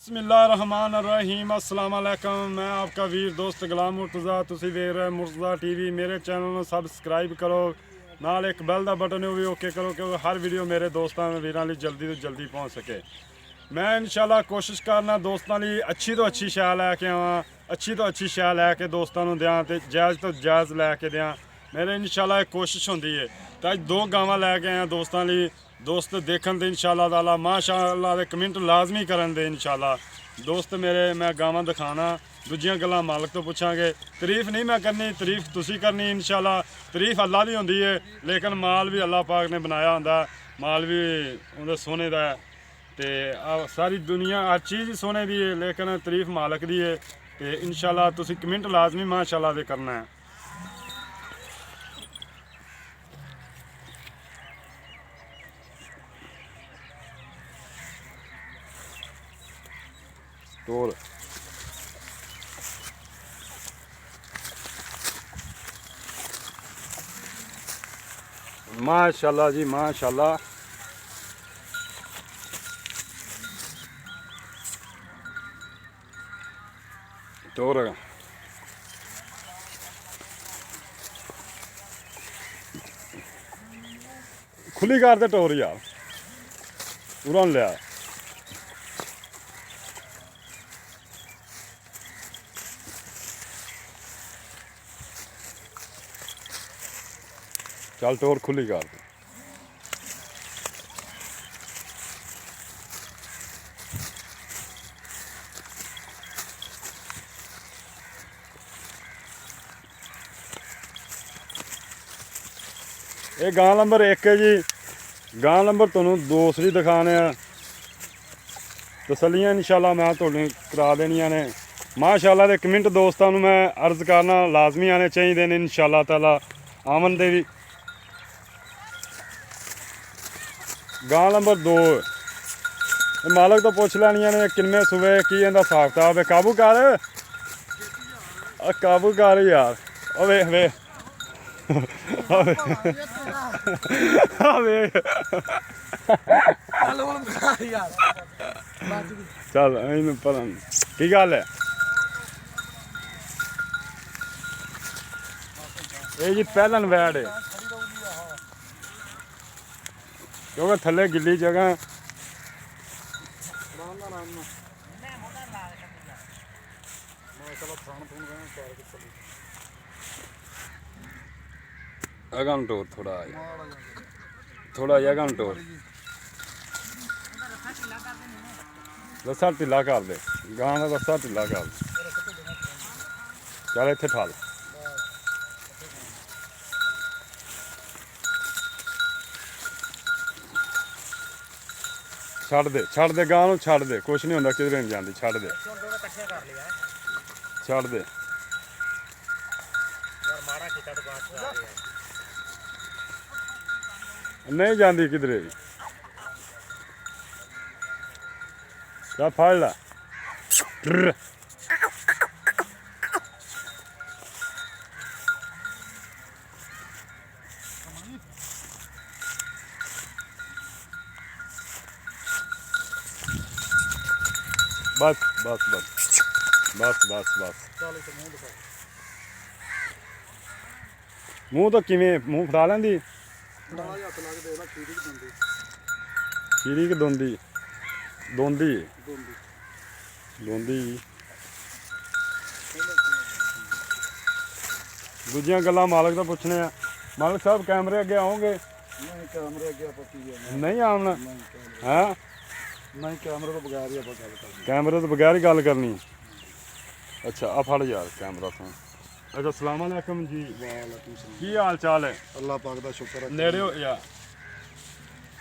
बिस्मिल्लाहिर्रहमानिर्रहीम अस्सलाम वालेकुम। मैं आपका वीर दोस्त गुलाम मुर्तज़ा। तुसी देख रहे मुर्तज़ा टीवी। मेरे चैनल ਨੂੰ ਸਬਸਕ੍ਰਾਈਬ ਕਰੋ, ਨਾਲ ਇੱਕ ਬੈਲ ਦਾ ਬਟਨ ਉਹ ਵੀ ਓਕੇ ਕਰੋ ਕਿਉਂਕਿ ਹਰ ਵੀਡੀਓ ਮੇਰੇ ਦੋਸਤਾਂ ਵੀਰਾਂ ਲਈ ਜਲਦੀ ਤੋਂ ਜਲਦੀ ਪਹੁੰਚ ਸਕੇ। ਮੈਂ ਇਨਸ਼ਾਅੱਲਾ ਕੋਸ਼ਿਸ਼ ਕਰਨਾ ਦੋਸਤਾਂ ਲਈ ਅੱਛੀ ਤੋਂ ਅੱਛੀ ਸ਼ੈ ਲੈ ਕੇ ਆਵਾਂ, ਅੱਛੀ ਤੋਂ ਅੱਛੀ ਸ਼ੈ ਲੈ ਕੇ ਦੋਸਤਾਂ ਨੂੰ ਦਿਆਂ ਤੇ ਜਾਇਜ਼ ਤੋਂ ਜਾਇਜ਼ ਲੈ ਕੇ ਦਿਆਂ। ਮੇਰੇ ਇਨਸ਼ਾਅੱਲਾ ਇਹ ਕੋਸ਼ਿਸ਼ ਹੁੰਦੀ ਹੈ। ਤਾਂ ਅੱਜ 2 ਗਾਵਾਂ ਲੈ ਕੇ ਆਇਆ ਦੋਸਤਾਂ ਲਈ। दोस्त देखने दे इंशाअल्लाह ताला माशाअल्लाह दे कमेंट लाजमी करन दे इंशाअल्लाह। दोस्त मेरे मैं गावां दिखाना, दूजियां गल्लां मालक तो पुछांगे। तारीफ नहीं मैं करनी, तारीफ तुसी करनी इंशाअल्लाह। तारीफ अल्लाह दी हुंदी है लेकिन माल भी अल्लाह पाक ने बनाया हुंदा, माल भी उहदे सोने दा है ते सारी दुनिया हर चीज़ ही सोने दी है लेकिन तारीफ मालक दी है। ते इंशाअल्लाह तुसी कमेंट लाजमी माशाअल्लाह दे करना है। टोल माशाल्लाह जी माशाल्लाह। टोर खुली कर दे टोर यार, उड़न लिया। चल टोर खुली कर दे। ये गां नंबर 1 है जी। गां नंबर तुहानूं दूसरी दिखाने तसलियां इंशाअल्लाह मैं तुहानूं करा देनियां ने माशाअल्लाह। दे कमेंट दोस्तां नूं मैं अर्ज करना लाजमी आने चाहिए ने इंशाअल्लाह ताला। आमन दे भी गां नंबर 2 मालक तो पुछ लैनियां ने किन्ने सूबे की इहदा हिसाब किताब है। काबू कर काबू कर यार। ओ वेख वेख चल इन पर की गल है। ये जी पहलन वैड है क्योंकि थले गिली जगह अगम टोर थोड़ा अगम टोर रस्सा ढिला कर दे। गां का रस्सा ढिला कर दे। चल इत्थे ठल छड़ दे गां नूं छड़ दे। कुछ नहीं होंदा, किधरे नहीं जाती। छड़ दे छड़ दे। नहीं जाती किधरे भी। क्या फड़ ला बस बस बस बस बस बस। मूँह तो किवें मूँह फड़ा लैंदी। खीरी कि दोंदी दोंदी दोंदी। दूजियां गल्लां मालक तो पुछने आ। मालक साहब कैमरे अगे आओगे? नहीं आना है। नहीं कैमरे तो बगैर ही कैमरे तो बगैर ही गल करनी। अच्छा आ फड़ यार कैमरा तो। अच्छा अस्सलाम वालेकुम जी। वालेकुम सलाम। की हाल चाल है? अल्लाह पाक दा शुक्र है। नेड़े हो यार।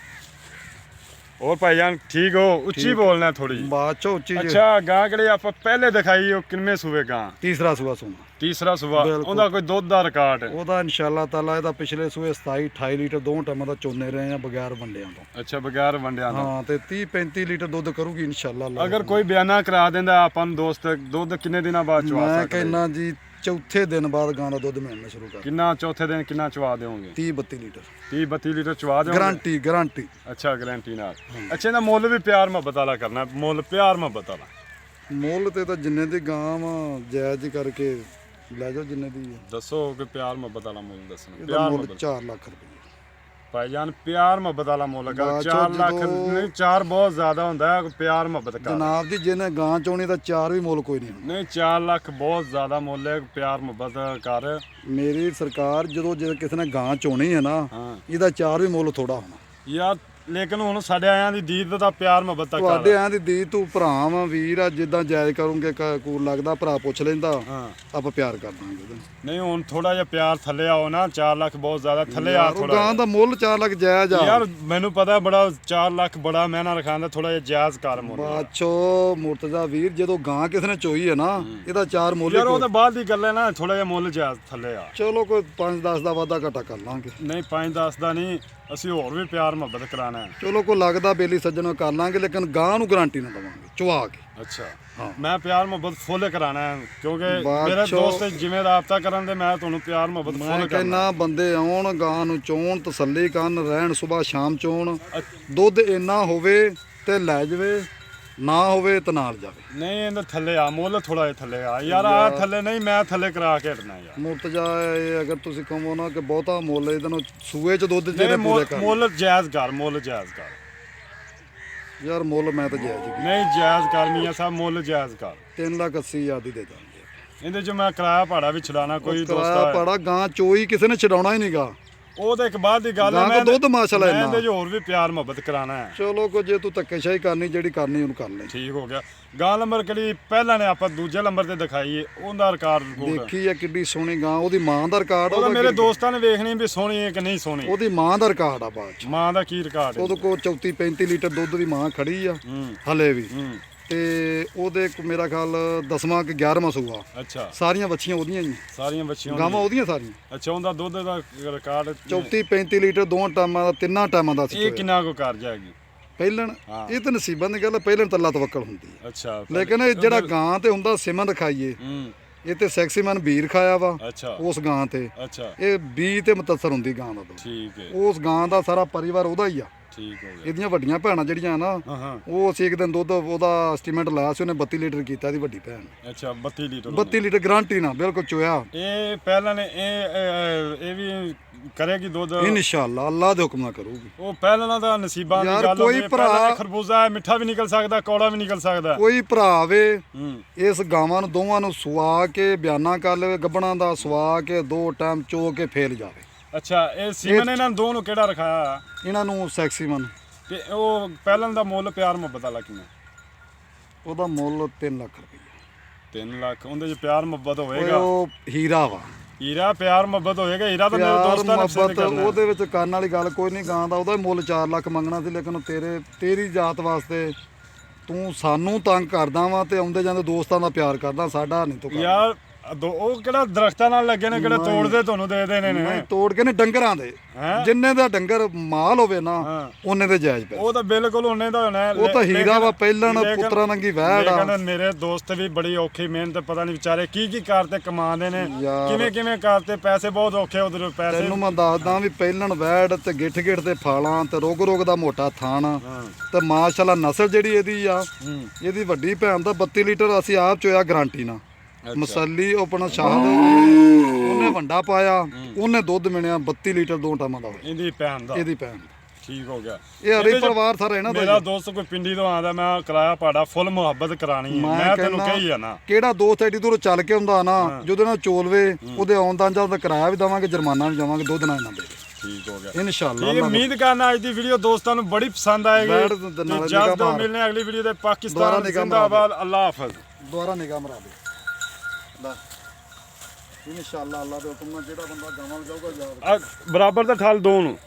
और भाईजान ठीक हो? उच्ची बोलना थोड़ी बात चो उच्ची। अच्छा गां केड़ी आप पहले दिखाई हो किन्ने सूबे गां? तीसरा सूबा सुना। तीसरा सूबा ओदा कोई दुध दा रिकॉर्ड है? ओदा इंशाअल्लाह ताला एदा पिछले सूबे 27 28 लीटर 2 टाइम दा चोने रहे हैं बगैर वंडियां तो। अच्छा बगैर वंडियां तो। हां ते 30 35 लीटर दूध करूगी इंशाअल्लाह। अगर कोई बयाना करा देंदा आपन दोस्त दूध किन्ने दिनां बाद चवा सकदा? मैं कहना जी ਚੌਥੇ ਦਿਨ ਬਾਅਦ ਗਾਂ ਦਾ ਦੁੱਧ ਮਿਲਣਾ ਸ਼ੁਰੂ ਕਰ। ਕਿੰਨਾ ਚੌਥੇ ਦਿਨ ਕਿੰਨਾ ਚਵਾ ਦਿਓਗੇ? 30-32 ਲੀਟਰ 30-32 ਲੀਟਰ ਚਵਾ ਦਿਓਗੇ? ਗਾਰੰਟੀ। ਅੱਛਾ ਗਾਰੰਟੀ ਨਾਲ। ਅੱਛਾ ਇਹਦਾ ਮੁੱਲ ਵੀ ਪਿਆਰ ਮੁਹੱਬਤ ਵਾਲਾ ਕਰਨਾ, ਮੁੱਲ ਪਿਆਰ ਮੁਹੱਬਤ ਵਾਲਾ। ਮੁੱਲ ਤੇ ਤਾਂ ਜਿੰਨੇ ਦੀ ਗਾਂ ਵਾ ਜਾਇਜ਼ ਕਰਕੇ ਲੈ ਜਾਓ ਜਿੰਨੇ ਦੀ ਆ। ਦੱਸੋ ਕਿ ਪਿਆਰ ਮੁਹੱਬਤ ਵਾਲਾ ਮੁੱਲ ਦੱਸਣਾ। ਇਹਦਾ ਪਿਆਰ ਮੁੱਲ ਮੁਹੱਬਤ 4 ਲੱਖ ਰੁਪਏ। ਭਾਈਜਾਨ ਪਿਆਰ ਮੁਹੱਬਤ ਵਾਲਾ ਮੁੱਲ ਕਰ। ਬਾਅਦ 4 ਚੋਂ ਲੱਖ ਜਦੋਂ- ਨਹੀਂ, 4 ਬਹੁਤ ਜ਼ਿਆਦਾ ਹੁੰਦਾ ਹੈ, ਪਿਆਰ ਮੁਹੱਬਤ ਕਰ। ਜਨਾਬ ਜੀ ਜਿਹਨੇ ਗਾਂ ਚੋਣੀ ਤਾਂ 4 ਵੀ ਮੁੱਲ ਕੋਈ ਨਹੀਂ ਹੁੰਦਾ। ਨਹੀਂ 4 ਲੱਖ ਬਹੁਤ ਜ਼ਿਆਦਾ ਮੁੱਲ ਹੈ, ਪਿਆਰ ਮੁਹੱਬਤ ਕਰ। ਮੇਰੀ ਸਰਕਾਰ ਜਦੋਂ ਜੇ ਕਿਸੇ ਨੇ ਗਾਂ ਚੋਣੀ ਹੈ ਨਾ ਹਾਂ ਇਹਦਾ 4 ਵੀ ਮੁੱਲ ਥੋੜਾ ਹੋਣਾ। ਯਾਰ ਲੇਕਿਨ ਹੁਣ ਸਾਡੇ ਆਇਆਂ ਦੀ ਦੀਦ ਦਾ ਪਿਆਰ ਮੁਹੱਬਤ ਦਾ ਤੁਹਾਡੇ ਕਰ। ਆਂ ਦੀ ਦੀ ਤੂੰ ਭਰਾ ਵਾਂ ਵੀਰ ਆ, ਜਿੱਦਾਂ ਜਾਇਜ਼ ਕਰੂੰਗੇ ਕੂਰ ਲੱਗਦਾ ਭਰਾ ਪੁੱਛ ਲੈਂਦਾ ਹਾਂ ਆਪਾਂ ਪਿਆਰ ਕਰ ਦਾਂਗੇ ਉਹਦਾ। ਨਹੀਂ ਹੁਣ ਥੋੜਾ ਜਿਹਾ ਪਿਆਰ ਥੱਲੇ ਆਓ ਨਾ, 4 ਲੱਖ ਬਹੁਤ ਜ਼ਿਆਦਾ ਥੱਲੇ ਆ ਯਾਰ ਉਹ ਥੋੜਾ। ਗਾਂ ਦਾ ਮੁੱਲ 4 ਲੱਖ ਜਾਇਜ਼ ਆ। ਯਾਰ ਮੈਨੂੰ ਪਤਾ ਬੜਾ 4 ਲੱਖ ਬੜਾ ਮਹਿਨਾ ਰਖਾਂਦਾ, ਥੋੜਾ ਜਿਹਾ ਜਾਇਜ਼ ਕਰ ਮੁੱਲ। ਬਾਚੋ ਮੁਰਤਜ਼ਾ ਵੀਰ ਜਦੋਂ ਗਾਂ ਕਿਸੇ ਨੇ ਚੋਈ ਹੈ ਨਾ ਇਹਦਾ 4 ਮੁੱਲ ਹੀ ਯਾਰ ਉਹ ਕੋਈ। ਤਾਂ ਬਾਅਦ ਦੀ ਗੱਲ ਹੈ ਨਾ, ਥੋੜਾ ਜਿਹਾ ਮੁੱਲ ਜਾਇਜ਼ ਥੱਲੇ ਆ। ਚਲੋ ਕੋਈ 5-10 ਦਾ ਵਾਧਾ ਘਾਟਾ ਕਰ ਲਾਂਗੇ। ਨਹੀਂ 5-10 ਦਾ ਨਹੀਂ, ਅਸੀਂ ਹੋਰ ਵੀ ਪਿਆਰ ਮੁਹੱਬਤ ਕਰਾਣਾ ਹੈ। ਚਲੋ ਕੋਈ ਲੱਗਦਾ ਬੇਲੀ ਸੱਜਣੋਂ ਕਰ ਲਾਂਗੇ, ਲੇਕਿਨ ਗਾਂ ਨੂੰ ਗਾਰੰਟੀ ਨਾ ਦਵਾਂਗੇ ਚੁਆ ਕੇ। ਅੱਛਾ ਹਾਂ। ਮੈਂ ਪਿਆਰ ਮੁਹੱਬਤ ਫੁੱਲ ਕਰਾਣਾ ਹੈ, ਕਿਉਂਕਿ ਬਾਅਦ ਮੇਰੇ ਚੋਂ- ਦੋਸਤ ਜਿਵੇਂ ਰਾਬਤਾ ਕਰਨ ਦੇ ਮੈਂ ਤੁਹਾਨੂੰ ਪਿਆਰ ਮੁਹੱਬਤ ਮੈਂ ਫੁੱਲ ਕਰਨਾ। ਕਹਿੰਦਾ ਬੰਦੇ ਆਉਣ ਗਾਂ ਨੂੰ ਚੋਣ ਤਸੱਲੀ ਕਰਨ ਰਹਿਣ ਸਵੇਰ ਸ਼ਾਮ ਚੋਣ ਦੁੱਧ ਇੰਨਾ ਹੋਵੇ ਤੇ ਲੈ ਜਾਵੇ, ਨਾ ਹੋਵੇ ਤਾਂ ਨਾਲ ਜਾਵੇ। ਨਹੀਂ ਇਹਦੇ ਥੱਲੇ ਆ ਮੁੱਲ, ਥੋੜਾ ਜਿਹਾ ਥੱਲੇ ਆ ਯਾਰ। ਆ ਥੱਲੇ ਨਹੀਂ, ਮੈਂ ਥੱਲੇ ਕਰਾ ਕੇ ਹਟਣਾ ਯਾਰ। ਮੁਰਤਜ਼ਾ ਇਹ ਅਗਰ ਤੁਸੀਂ ਕਹੋ ਨਾ ਕਿ ਬਹੁਤਾ ਮੁੱਲ ਇਹਦੇ ਨੂੰ ਸੂਏ ਚ ਦੁੱਧ ਜਿਹੜੇ ਨਹੀਂ ਪੂਰੇ ਕਰ ਮੁੱਲ ਜਾਇਜ਼ ਕਰ, ਮੁੱਲ ਜਾਇਜ਼ ਕਰ। ਯਾਰ ਮੁੱਲ ਮੈਂ ਤਾਂ ਜਾਇਜ਼ ਹੀ ਨਹੀਂ ਜਾਇਜ਼ ਕਰ ਮੀਆਂ ਸਾਹਿਬ, ਮੁੱਲ ਜਾਇਜ਼ ਕਰ। 3,80,000 ਦੀ ਦੇ ਦਾਂਗੇ। ਇਹਦੇ ਚ ਮੈਂ ਕਿਰਾਇਆ ਭਾੜਾ ਵੀ ਛਡਾਣਾ ਕੋਈ ਕਿਰਾਇਆ ਦੋਸਤ ਪਾੜਾ ਗਾਂ ਚੋਈ ਕਿਸੇ ਨੇ ਛਡਾਉਣਾ ਹੀ ਨਹੀਂਗਾ। ਉਹ ਤਾਂ ਇੱਕ ਬਾਅਦ ਦੀ ਗੱਲ ਹੈ। ਗਾਂ ਮੈਂ ਕੋ ਦੁੱਧ ਮਾਸ਼ਾਅੱਲਾ ਮੈਂ ਇੰਨਾ। ਇਹਦੇ ਚ ਹੋਰ ਵੀ ਪਿਆਰ ਮੁਹੱਬਤ ਕਰਾਣਾ ਹੈ। ਚਲੋ ਕੋ ਜੇ ਤੂੰ ਧੱਕੇਸ਼ਾਹੀ ਕਰਨੀ ਜਿਹੜੀ ਕਰਨੀ ਉਹਨੂੰ ਕਰ ਲੈ। ਠੀਕ ਹੋ ਗਿਆ। ਗਾਂ ਨੰਬਰ ਕਿਹੜੀ ਪਹਿਲਾਂ ਨੇ ਆਪਾਂ ਦੂਜੇ ਨੰਬਰ ਤੇ ਦਿਖਾਈਏ, ਉਹਦਾ ਰਿਕਾਰਡ ਰਿਕਾਰਡ ਦੇਖੀ ਆ ਕਿੱਡੀ ਸੋਹਣੀ ਗਾਂ, ਉਹਦੀ ਮਾਂ ਦਾ ਰਿਕਾਰਡ ਉਹਦਾ ਮੇਰੇ ਕਿੱਡੀ- ਦੋਸਤਾਂ ਨੇ ਵੇਖਣੀ ਵੀ ਸੋਹਣੀ ਹੈ ਕਿ ਨਹੀਂ ਸੋਹਣੀ। ਉਹਦੀ ਮਾਂ ਦਾ ਰਿਕਾਰਡ ਆ ਬਾਅਦ ਚ। ਮਾਂ ਦਾ ਕੀ ਰਿਕਾਰਡ ਹੈ? ਉਹਦੇ ਕੋਲ 34-35 ਲੀਟਰ ਦੁੱਧ ਦੀ ਮਾਂ ਖੜੀ ਆ ਹੂੰ ਹਲੇ ਵੀ। ਹੂੰ ਤੇ ਉਹਦੇ ਮੇਰਾ ਖਿਆਲ 10ਵਾਂ ਕਿ 11ਵਾਂ ਸੂਆ। ਅੱਛਾ ਸਾਰੀਆਂ ਬੱਚੀਆਂ ਉਹਦੀਆਂ ਹੀ ਆ। ਸਾਰੀਆਂ ਬੱਚੀਆਂ ਗਾਵਾਂ ਉਹਦੀਆਂ ਸਾਰੀਆਂ। ਅੱਛਾ ਉਹਦਾ ਦੁੱਧ ਦਾ ਰਿਕਾਰਡ 34-35 ਲੀਟਰ ਦੋਵਾਂ ਟਾਈਮਾਂ ਦਾ, ਤਿੰਨਾਂ ਟਾਈਮਾਂ ਦਾ ਸੀ। ਇਹ ਕਿੰਨਾ ਕੋ ਕਰ ਜਾਏਗੀ? ਪਹਿਲਣ ਹਾਂ। ਇਹ ਤਾਂ ਨਸੀਬਾਂ ਦੀ ਗੱਲ ਆ, ਪਹਿਲਣ ਤੱਲਾ ਤਵੱਕਲ ਹੁੰਦੀ ਹੈ। ਅੱਛਾ ਲੇਕਿਨ ਇਹ ਜਿਹੜਾ ਗਾਂ ਤੇ ਹੁੰਦਾ ਸਿਮਨ ਖਾਈਏ, ਹੂੰ ਇਹ ਤੇ ਸੈਕਸੀਮਨ ਵੀਰ ਖਾਇਆ ਵਾ ਅੱਛਾ ਉਸ ਗਾਂ ਤੇ। ਅੱਛਾ ਇਹ 20 ਤੇ ਮੁਤਸਰ ਹੁੰਦੀ ਗਾਂ ਦਾ ਦੁੱਧ। ਠੀਕ ਹੈ, ਉਸ ਗਾਂ ਦਾ ਸਾਰਾ ਪਰਿਵਾਰ ਉਹਦਾ ਹੀ ਆ। ਠੀਕ ਹੋ ਗਿਆ। ਇਹਦੀਆਂ ਵੱਡੀਆਂ ਭੈਣਾਂ ਜਿਹੜੀਆਂ ਨਾ ਹਾਂ ਹਾਂ ਉਹ ਅਸੀਂ ਇੱਕ ਦਿਨ ਦੁੱਧ ਉਹਦਾ ਐਸਟੀਮੇਟ ਲਾਇਆ ਸੀ, ਉਹਨੇ 32 ਲੀਟਰ ਕੀਤਾ ਇਹਦੀ ਵੱਡੀ ਭੈਣ। ਅੱਛਾ 32 ਲੀਟਰ 32 ਲੀਟਰ ਗਾਰੰਟੀ ਨਾਲ ਬਿਲਕੁਲ ਚੋਇਆ। ਇਹ ਪਹਿਲਾਂ ਨੇ ਇਹ ਵੀ ਕਰੇਗੀ ਦੁੱਧ। ਇਨਸ਼ਾਅੱਲਾ ਅੱਲਾ ਦੇ ਹੁਕਮ ਨਾਲ ਕਰੂਗੀ। ਉਹ ਪਹਿਲਾਂ ਦਾ ਨਸੀਬਾਂ ਦੀ ਯਾਰ ਗੱਲ ਕੋਈ ਹੁੰਦੀ ਹੈ। ਪਹਿਲਾਂ ਭਰਾ- ਇਹ ਖਰਬੂਜ਼ਾ ਹੈ, ਮਿੱਠਾ ਵੀ ਨਿਕਲ ਸਕਦਾ, ਕੌੜਾ ਵੀ ਨਿਕਲ ਸਕਦਾ। ਕੋਈ ਭਰਾ ਆਵੇ ਹੂੰ ਇਸ ਗਾਵਾਂ ਨੂੰ ਦੋਵਾਂ ਨੂੰ ਸੁਆ ਕੇ ਬਿਆਨਾ ਕਰ ਲਵੇ, ਗੱਬਣਾ ਦਾ ਸੁਆ ਕੇ 2 ਟਾਈਮ ਚੋ ਕੇ ਫੇਲ ਜਾਵੇ। ਅੱਛਾ ਇਹ ਸੀਮਨ ਇਹਨਾਂ ਦੋ ਨੂੰ ਕਿਹੜਾ ਰਖਾਇਆ? ਇਹਨਾਂ ਨੂੰ ਸੈਕਸੀਮਨ ਤੇ ਉਹ ਪਹਿਲਾਂ ਦਾ ਮੁੱਲ ਪਿਆਰ ਮੁਹੱਬਤ ਵਾਲਾ ਕਿੰਨਾ? ਉਹਦਾ ਮੁੱਲ 3 ਲੱਖ ਰੁਪਏ। 3 ਲੱਖ। ਉਹਦੇ ਚ ਪਿਆਰ ਮੁਹੱਬਤ ਓਏ ਹੋਏਗਾ। ਉਹ ਹੀਰਾ ਵਾ। ਹੀਰਾ ਪਿਆਰ ਮੁਹੱਬਤ ਹੋਏਗਾ। ਹੀਰਾ ਤਾਂ ਮੇਰੇ ਪਿਆਰ ਦੋਸਤਾਂ ਨੇ ਪਸੰਦ ਮੁਹੱਬਤ ਕਰਨਾ। ਉਹਦੇ ਵਿੱਚ ਕਰਨ ਵਾਲੀ ਗੱਲ ਕੋਈ ਨਹੀਂ। ਗਾਂ ਦਾ ਉਹਦਾ ਮੁੱਲ 4 ਲੱਖ ਮੰਗਣਾ ਸੀ, ਲੇਕਿਨ ਤੇਰੀ ਜਾਤ ਵਾਸਤੇ ਤੂੰ ਸਾਨੂੰ ਤੰਗ ਕਰਦਾ ਵਾ ਤੇ ਆਉਂਦੇ ਜਾਂਦੇ ਦੋਸਤਾਂ ਦਾ ਪਿਆਰ ਕਰਦਾ, ਸਾਡਾ ਨਹੀਂ ਤੂੰ ਕਰਦਾ। ਯਾਰ ਉਹ ਕਿਹੜਾ ਦਰਖਤਾਂ ਨਾਲ ਲੱਗੇ ਨੇ, ਕਿਹੜੇ ਤੋੜਦੇ ਤੁਹਾਨੂੰ ਦੇ ਦੇਣੇ ਨੇ? ਨਹੀਂ ਤੋੜ ਕੇ ਨੇ ਡੰਗਰਾਂ ਦੇ। ਹੈਂ? ਜਿੰਨੇ ਦਾ ਡੰਗਰ ਮਾਲ ਹੋਵੇ ਨਾ ਹਾਂ। ਉਹਨੇ ਦੇ ਜਾਇਜ਼ ਪੈ। ਉਹ ਤਾਂ ਬਿਲਕੁਲ ਉਹਨੇ ਦਾ ਹੋਣਾ ਹੈ। ਉਹ ਤਾਂ ਹੀਰਾ ਵਾ, ਪਹਿਲਾਂ ਲੇਕਿਨ- ਪੁੱਤਰਾਂ ਨੰਗੀ ਵਹਿੜ ਆ। ਲੇਕਿਨ ਮੇਰੇ ਦੋਸਤ ਵੀ ਬੜੀ ਔਖੀ ਮਿਹਨਤ, ਪਤਾ ਨਹੀਂ ਵਿਚਾਰੇ ਕੀ ਕੀ ਕਰਤੇ ਕਮਾਉਂਦੇ ਨੇ, ਯਾਰ। ਕਿਵੇਂ ਕਿਵੇਂ ਕਰਤੇ, ਪੈਸੇ ਬਹੁਤ ਔਖੇ ਉਧਰ ਪੈਸੇ। ਤੈਨੂੰ ਮੈਂ ਦੱਸਦਾ ਵੀ ਪਹਿਲਣ ਵੈੜ ਤੇ ਗਿੱਠ ਗਿੱਠ ਤੇ ਫਾਲਾਂ ਤੇ ਰੋਗ ਦਾ ਮੋਟਾ ਥਾਣ ਹਾਂ ਤੇ ਮਾਸ਼ਾਅੱਲਾ ਨਸਲ ਜਿਹੜੀ ਇਹਦੀ ਆ, ਹੂੰ ਇਹਦੀ ਵੱਡੀ ਭੈਣ ਦਾ 32 ਲੀਟਰ ਅਸੀਂ ਆਪ ਚੋਇਆ ਗਾਰੰਟੀ ਨਾਲ। ਅੱਛਾ। ਮਸੱਲੀ ਉਹ ਆਪਣਾ ਸ਼ਾਹਦ ਉਹਨੇ ਵੰਡਾ ਪਾਇਆ, ਉਹਨੇ ਦੁੱਧ ਮਿਲਿਆ 32 ਲੀਟਰ 2 ਟਾਈਮਾਂ ਦਾ ਹੋਇਆ ਇਹਦੀ ਭੈਣ ਦਾ। ਇਹਦੀ ਭੈਣ। ਠੀਕ ਹੋ ਗਿਆ। ਇਹ ਹਰੀ ਇਹਦੇ ਚ ਪਰਿਵਾਰ ਸਾਰਾ ਇਹਨਾਂ ਦਾ ਮੇਰਾ ਹੀ ਆ। ਦੋਸਤ ਕੋਈ ਪਿੰਡੀ ਤੋਂ ਆਂਦਾ, ਮੈਂ ਕਿਰਾਇਆ ਪਾੜਾ ਫੁੱਲ ਮੁਹੱਬਤ ਕਰਾਣੀ ਹੈ। ਮੈਂ ਤੈਨੂੰ ਕਹਿੰਦਾ, ਕਹੀ ਆ ਨਾ। ਕਿਹੜਾ ਦੋਸਤ ਐਡੀ ਦੂਰੋਂ ਚੱਲ ਕੇ ਹੁੰਦਾ ਨਾ, ਜਦੋਂ ਨਾਲ ਚੋਲਵੇ ਉਹਦੇ ਆਉਣ ਦਾ ਜਾਂ ਕਿਰਾਇਆ ਵੀ ਦੇਵਾਂਗੇ, ਜੁਰਮਾਨਾ ਵੀ ਦੇਵਾਂਗੇ, ਦੁੱਧ ਨਾਲ ਇਹਨਾਂ ਦੇ ਠੀਕ ਹੋ ਗਿਆ। ਇਨਸ਼ਾਅੱਲਾ। ਠੀਕ ਹੈ, ਉਮੀਦ ਕਰਨਾ ਅੱਜ ਦੀ ਵੀਡੀਓ ਦੋਸਤਾਂ ਨੂੰ ਬੜੀ ਪਸੰਦ ਆਏਗੀ। ਬੈਠ ਦੇ ਨਾਲ ਤੇ ਨਿਗਾਹ ਜਲਦ ਮਾਰ। ਮਿਲਨੇ ਅਗਲੀ ਵੀਡੀਓ ਤੇ। ਦੁਬਾਰਾ ਪਾਕਿਸਤਾਨ ਨਿਗਾਹ ਮਾਰ। ਜ਼ਿੰਦਾਬਾਦ। ਅੱਲਾਹ ਹਾਫਿਜ਼। ਦੁਬਾਰਾ ਨਿਗਾਹ ਮਰਾ ਦੇ। ਇਨਸ਼ਾਅੱਲਾ ਅੱਲਾ ਦੇ ਹੁਕਮ ਨਾਲ ਜਿਹੜਾ ਬੰਦਾ ਗਾਵਾਂ ਜਾਊਗਾ ਯਾਦ ਬਰਾਬਰ ਦਾ ਠਾਲ ਦੋ ਨੂੰ।